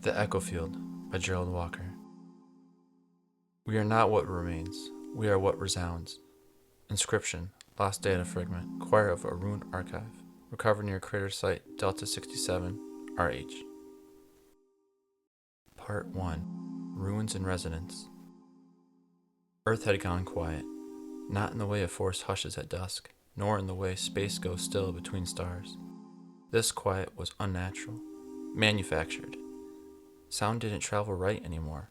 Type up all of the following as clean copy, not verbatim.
The Echo Field by Gerald Walker. We are not what remains, we are what resounds. Inscription, lost data fragment, choir of a ruined archive, recovered near crater site Delta 67, RH. Part 1. Ruins in Resonance. Earth had gone quiet, not in the way a forest hushes at dusk, nor in the way space goes still between stars. This quiet was unnatural, manufactured. Sound didn't travel right anymore.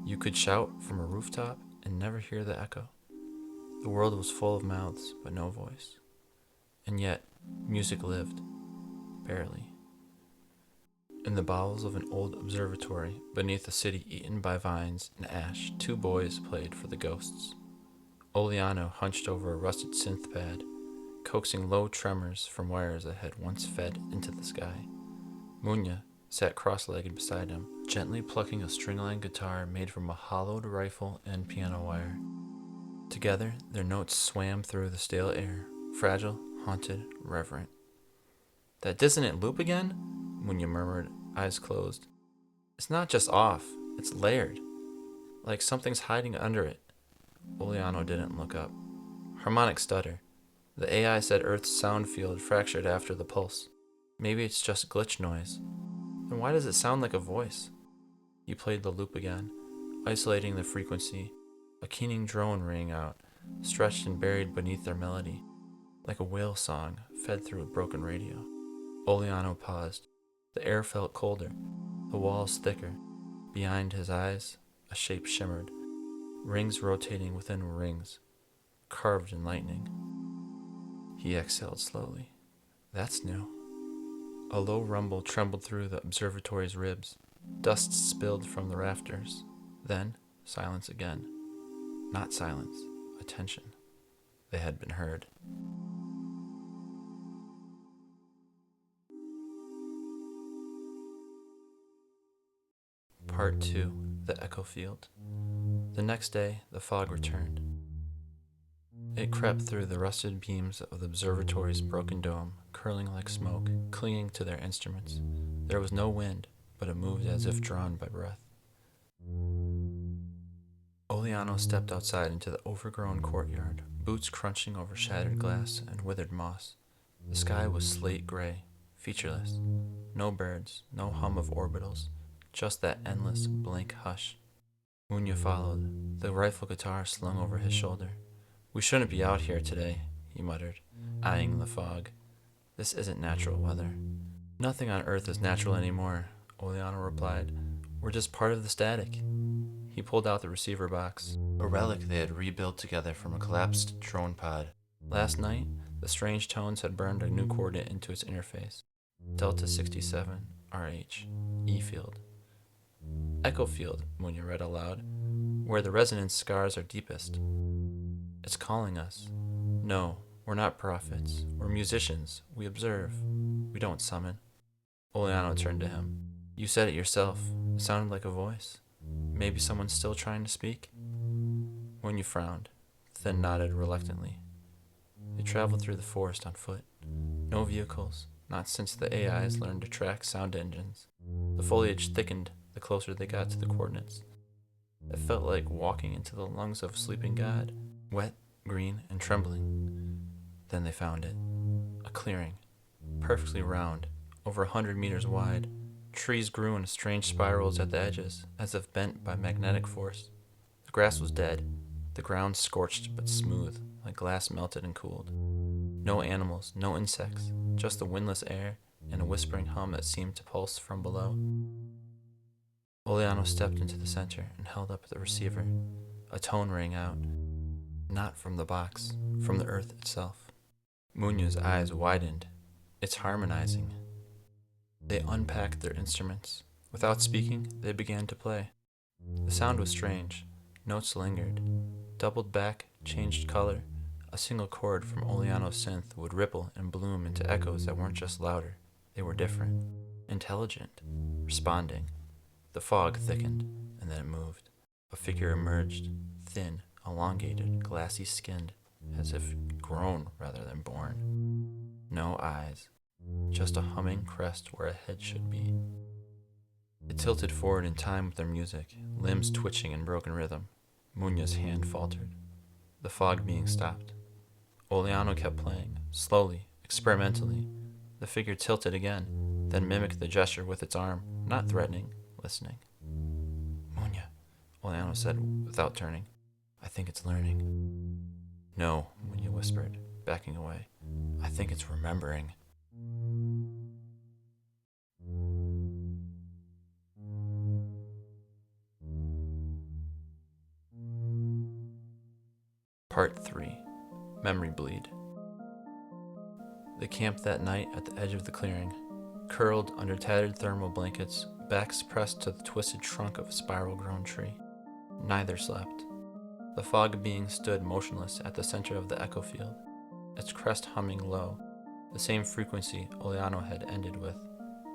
You could shout from a rooftop and never hear the echo. The world was full of mouths, but no voice. And yet, music lived. Barely. In the bowels of an old observatory, beneath a city eaten by vines and ash, two boys played for the ghosts. Oleano hunched over a rusted synth pad, coaxing low tremors from wires that had once fed into the sky. Munya sat cross-legged beside him, gently plucking a string-line guitar made from a hollowed rifle and piano wire. Together, their notes swam through the stale air, fragile, haunted, reverent. "That dissonant loop again?" Munya murmured, eyes closed. "It's not just off, it's layered. Like something's hiding under it." Oleano didn't look up. Harmonic stutter. The AI said Earth's sound field fractured after the pulse. Maybe it's just glitch noise. Then why does it sound like a voice? He played the loop again, isolating the frequency. A keening drone rang out, stretched and buried beneath their melody, like a whale song fed through a broken radio. Oleano paused. The air felt colder, the walls thicker. Behind his eyes, a shape shimmered, rings rotating within rings, carved in lightning. He exhaled slowly. That's new. A low rumble trembled through the observatory's ribs. Dust spilled from the rafters. Then, silence again. Not silence, attention. They had been heard. Part 2. The Echo Field. The next day, the fog returned. It crept through the rusted beams of the observatory's broken dome, curling like smoke, clinging to their instruments. There was no wind, but it moved as if drawn by breath. Oleano stepped outside into the overgrown courtyard, boots crunching over shattered glass and withered moss. The sky was slate gray, featureless. No birds, no hum of orbitals, just that endless, blank hush. Munya followed, the rifle guitar slung over his shoulder. "We shouldn't be out here today," he muttered, eyeing the fog. "This isn't natural weather." "Nothing on Earth is natural anymore," Oleano replied. "We're just part of the static." He pulled out the receiver box, a relic they had rebuilt together from a collapsed drone pod. Last night, the strange tones had burned a new coordinate into its interface. Delta 67, RH, E field. "Echo field," Munya read aloud, "where the resonance scars are deepest. It's calling us. No, we're not prophets. We're musicians. We observe. We don't summon." Oleano turned to him. "You said it yourself. It sounded like a voice. Maybe someone's still trying to speak?" Munya frowned, then nodded reluctantly. They traveled through the forest on foot. No vehicles, not since the AIs learned to track sound engines. The foliage thickened the closer they got to the coordinates. It felt like walking into the lungs of a sleeping god, wet, green, and trembling. Then they found it. A clearing, perfectly round, over 100 meters wide. Trees grew in strange spirals at the edges, as if bent by magnetic force. The grass was dead, the ground scorched but smooth, like glass melted and cooled. No animals, no insects, just the windless air and a whispering hum that seemed to pulse from below. Oleano stepped into the center and held up the receiver. A tone rang out. Not from the box, from the earth itself. Munya's eyes widened. "It's harmonizing." They unpacked their instruments. Without speaking, they began to play. The sound was strange. Notes lingered, doubled back, changed color. A single chord from Oleano's synth would ripple and bloom into echoes that weren't just louder. They were different, intelligent, responding. The fog thickened, and then it moved. A figure emerged, thin, elongated, glassy skinned, as if grown rather than born. No eyes, just a humming crest where a head should be. It tilted forward in time with their music, limbs twitching in broken rhythm. Munya's hand faltered. The fog being stopped. Oleano kept playing, slowly, experimentally. The figure tilted again, then mimicked the gesture with its arm, not threatening, listening. Munya, Oleano said without turning. I think it's learning. No, Munya whispered, backing away. I think it's remembering. Part 3. Memory Bleed. They camped that night at the edge of the clearing, curled under tattered thermal blankets, backs pressed to the twisted trunk of a spiral-grown tree. Neither slept. The fog being stood motionless at the center of the echo field, its crest humming low, the same frequency Oleano had ended with.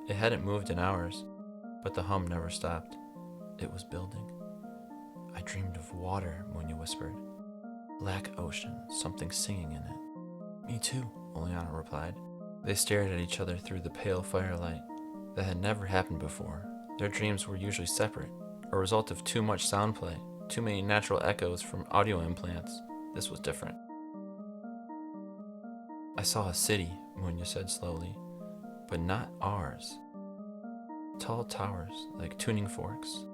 It hadn't moved in hours, but the hum never stopped. It was building. I dreamed of water, Munya whispered. Black ocean, something singing in it. Me too, Oleano replied. They stared at each other through the pale firelight. That had never happened before. Their dreams were usually separate, a result of too much sound play, too many natural echoes from audio implants. This was different. I saw a city, Munya said slowly, but not ours. Tall towers, like tuning forks.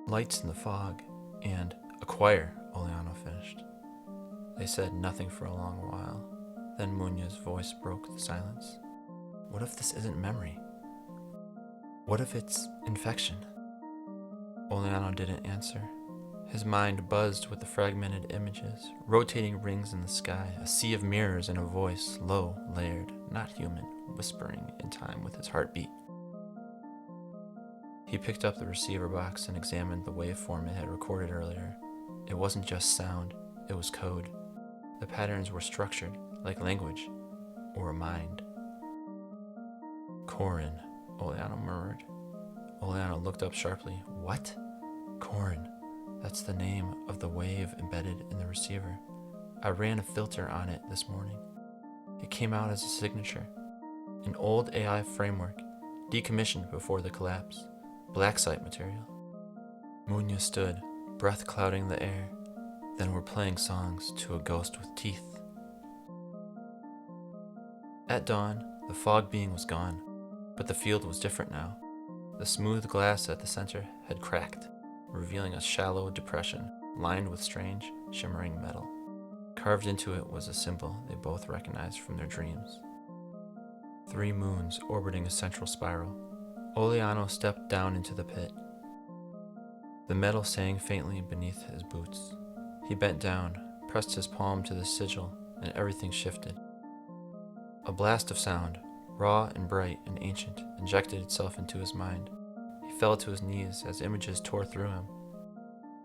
Lights in the fog, and a choir, Oleano finished. They said nothing for a long while. Then Munya's voice broke the silence. What if this isn't memory? What if it's infection? Oleano didn't answer. His mind buzzed with the fragmented images, rotating rings in the sky, a sea of mirrors and a voice, low, layered, not human, whispering in time with his heartbeat. He picked up the receiver box and examined the waveform it had recorded earlier. It wasn't just sound, it was code. The patterns were structured, like language, or a mind. Corin, Oleano murmured. Oleano looked up sharply. What? Corin. That's the name of the wave embedded in the receiver. I ran a filter on it this morning. It came out as a signature. An old AI framework, decommissioned before the collapse. Black site material. Munya stood, breath clouding the air. Then we're playing songs to a ghost with teeth. At dawn, the fog being was gone, but the field was different now. The smooth glass at the center had cracked, revealing a shallow depression lined with strange, shimmering metal. Carved into it was a symbol they both recognized from their dreams. 3 moons orbiting a central spiral. Oleano stepped down into the pit. The metal sang faintly beneath his boots. He bent down, pressed his palm to the sigil, and everything shifted. A blast of sound, raw and bright and ancient, injected itself into his mind. He fell to his knees as images tore through him.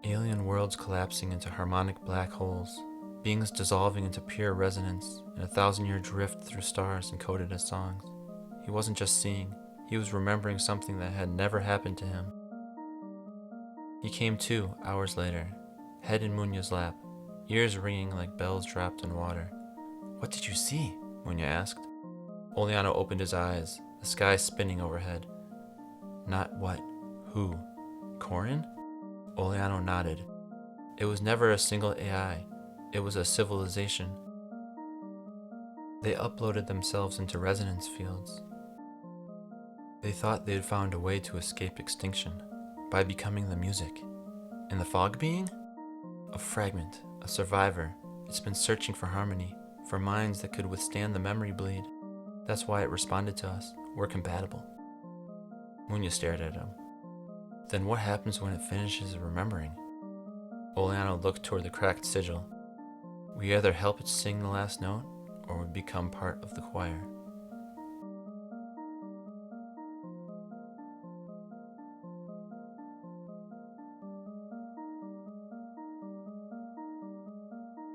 Alien worlds collapsing into harmonic black holes, beings dissolving into pure resonance in a 1,000-year drift through stars encoded as songs. He wasn't just seeing, he was remembering something that had never happened to him. He came to, hours later, head in Munya's lap, ears ringing like bells dropped in water. What did you see? Munya asked. Oleano opened his eyes, the sky spinning overhead. Not what, who, Corin? Oleano nodded. It was never a single AI, it was a civilization. They uploaded themselves into resonance fields. They thought they'd found a way to escape extinction by becoming the music. And the fog being? A fragment, a survivor. It's been searching for harmony, for minds that could withstand the memory bleed. That's why it responded to us. We're compatible. Munya stared at him. Then what happens when it finishes remembering? Oleano looked toward the cracked sigil. We either help it sing the last note, or we become part of the choir.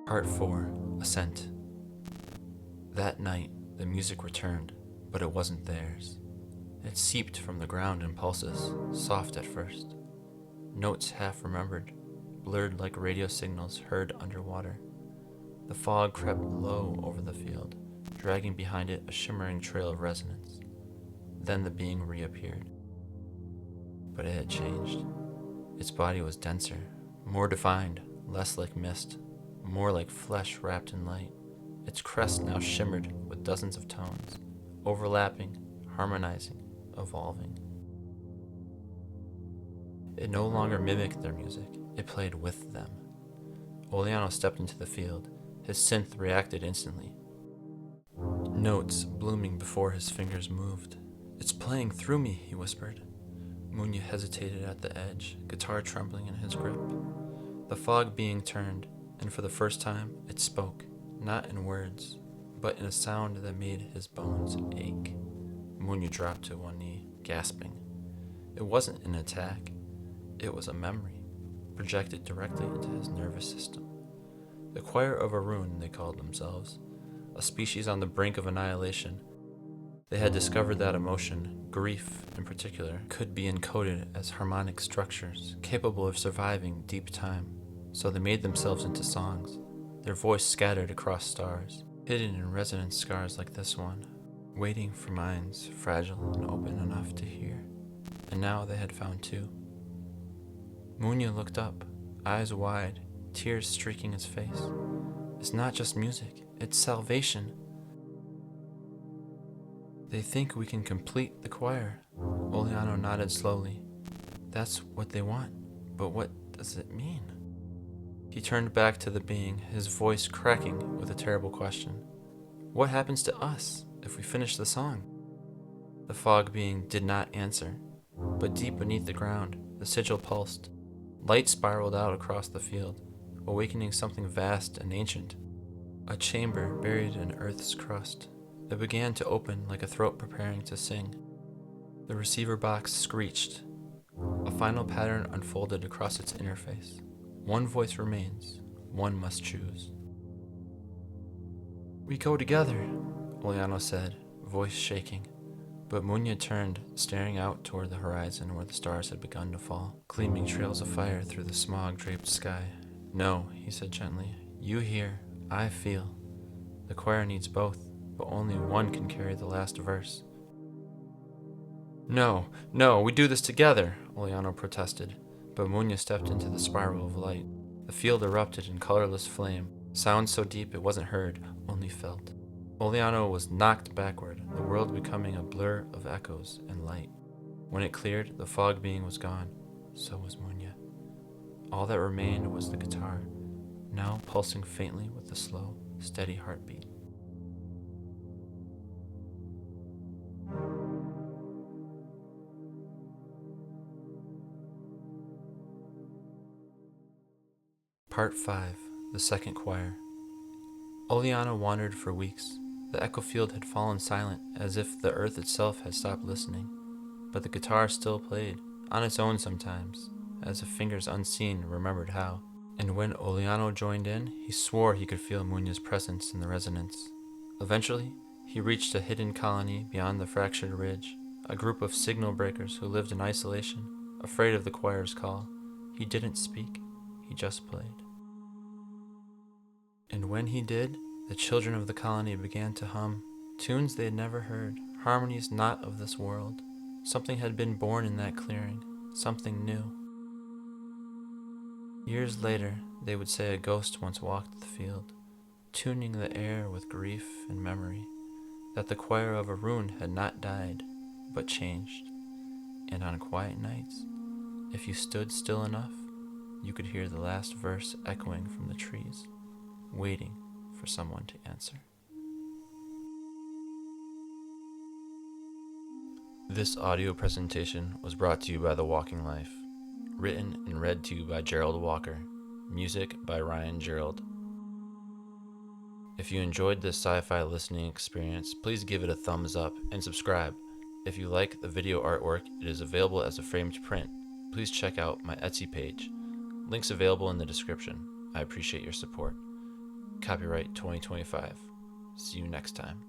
Part 4. Ascent. That night, the music returned, but it wasn't theirs. It seeped from the ground in pulses, soft at first. Notes half remembered, blurred like radio signals heard underwater. The fog crept low over the field, dragging behind it a shimmering trail of resonance. Then the being reappeared. but it had changed. Its body was denser, more defined, less like mist, more like flesh wrapped in light. Its crest now shimmered with dozens of tones, overlapping, harmonizing, evolving. It no longer mimicked their music, it played with them. Oliano stepped into the field. His synth reacted instantly, notes blooming before his fingers moved. "It's playing through me," he whispered. Munya hesitated at the edge, guitar trembling in his grip. The fog being turned, and for the first time it spoke, not in words, but in a sound that made his bones ache. Munya dropped to one knee, gasping. It wasn't an attack, it was a memory, projected directly into his nervous system. The Choir of Arun, they called themselves, a species on the brink of annihilation. They had discovered that emotion, grief in particular, could be encoded as harmonic structures, capable of surviving deep time. So they made themselves into songs, their voice scattered across stars, hidden in resonant scars like this one, waiting for minds fragile and open enough to hear. And now they had found two. Munya looked up, eyes wide, tears streaking his face. "It's not just music, it's salvation." "They think we can complete the choir." Oliano nodded slowly. "That's what they want, but what does it mean?" He turned back to the being, his voice cracking with a terrible question. "What happens to us if we finish the song?" The fog being did not answer, but deep beneath the ground, the sigil pulsed. Light spiraled out across the field, awakening something vast and ancient. A chamber buried in Earth's crust. It began to open like a throat preparing to sing. The receiver box screeched. A final pattern unfolded across its interface. One voice remains. One must choose. "We go together," Oliano said, voice shaking. But Munya turned, staring out toward the horizon where the stars had begun to fall, gleaming trails of fire through the smog-draped sky. "No," he said gently. "You hear, I feel. The choir needs both, but only one can carry the last verse." No, we do this together," Oliano protested. But Munya stepped into the spiral of light. The field erupted in colorless flame, sound so deep it wasn't heard, only felt. Oliano was knocked backward, the world becoming a blur of echoes and light. When it cleared, the fog being was gone. So was Munya. All that remained was the guitar, now pulsing faintly with a slow, steady heartbeat. Part 5. The Second Choir. Oliano wandered for weeks. The echo field had fallen silent, as if the earth itself had stopped listening. But the guitar still played, on its own sometimes, as if fingers unseen remembered how. And when Oliano joined in, he swore he could feel Munya's presence in the resonance. Eventually, he reached a hidden colony beyond the fractured ridge, a group of signal breakers who lived in isolation, afraid of the choir's call. He didn't speak, he just played. And when he did, the children of the colony began to hum, tunes they had never heard, harmonies not of this world. Something had been born in that clearing, something new. Years later, they would say a ghost once walked the field, tuning the air with grief and memory, that the choir of Arun had not died, but changed. And on quiet nights, if you stood still enough, you could hear the last verse echoing from the trees, waiting for someone to answer. This audio presentation was brought to you by The Walking Life. Written and read to you by Gerald Walker. Music by Gerald. If you enjoyed this sci-fi listening experience, please give it a thumbs up and subscribe. If you like the video artwork, it is available as a framed print. Please check out my Etsy page. Links available in the description. I appreciate your support. Copyright 2025. See you next time.